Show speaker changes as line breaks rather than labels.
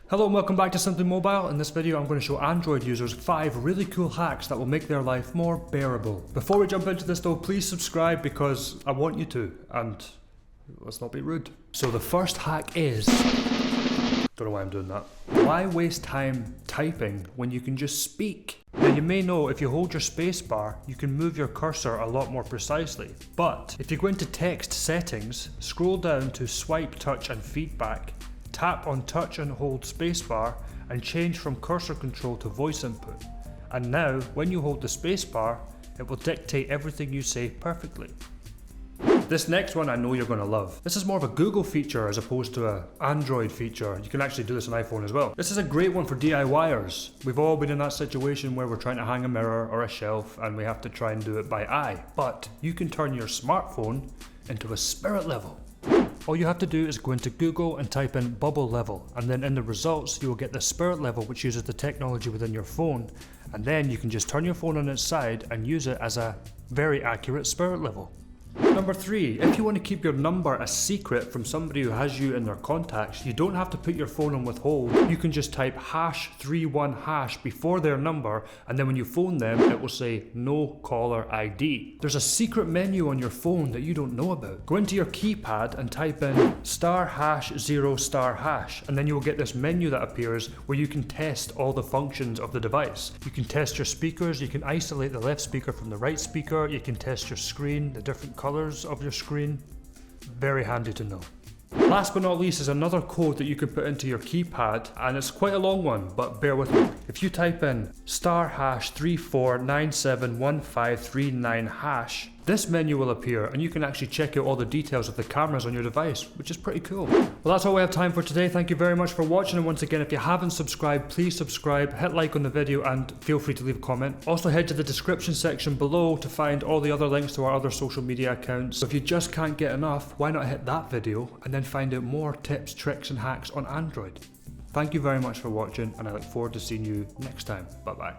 Hello and welcome back to Simply Mobile. In this video I'm going to show Android users 5 really cool hacks that will make their life more bearable. Before we jump into this though, please subscribe because I want you to, and let's not be rude. So the first hack is, don't know why I'm doing that. Why waste time typing when you can just speak? Now you may know if you hold your space bar, you can move your cursor a lot more precisely. But if you go into text settings, scroll down to swipe, touch and feedback, tap on touch and hold spacebar and change from cursor control to voice input. And now, when you hold the spacebar, it will dictate everything you say perfectly. This next one I know you're going to love. This is more of a Google feature as opposed to an Android feature. You can actually do this on iPhone as well. This is a great one for DIYers. We've all been in that situation where we're trying to hang a mirror or a shelf and we have to try and do it by eye. But you can turn your smartphone into a spirit level. All you have to do is go into Google and type in bubble level, and then in the results you will get the spirit level, which uses the technology within your phone, and then you can just turn your phone on its side and use it as a very accurate spirit level. Number 3, if you want to keep your number a secret from somebody who has you in their contacts, you don't have to put your phone on withhold. You can just type #31# before their number, and then when you phone them, it will say no caller ID. There's a secret menu on your phone that you don't know about. Go into your keypad and type in *#0*#, and then you will get this menu that appears where you can test all the functions of the device. You can test your speakers, you can isolate the left speaker from the right speaker, you can test your screen, the different colors of your screen. Very handy to know. Last but not least is another code that you can put into your keypad, and it's quite a long one, but bear with me. If you type in *#34971539#, this menu will appear and you can actually check out all the details of the cameras on your device, which is pretty cool. Well, that's all we have time for today. Thank you very much for watching, and once again, if you haven't subscribed, please subscribe, hit like on the video and feel free to leave a comment. Also head to the description section below to find all the other links to our other social media accounts. So if you just can't get enough, why not hit that video and then find out more tips, tricks and hacks on Android. Thank you very much for watching, and I look forward to seeing you next time. Bye bye.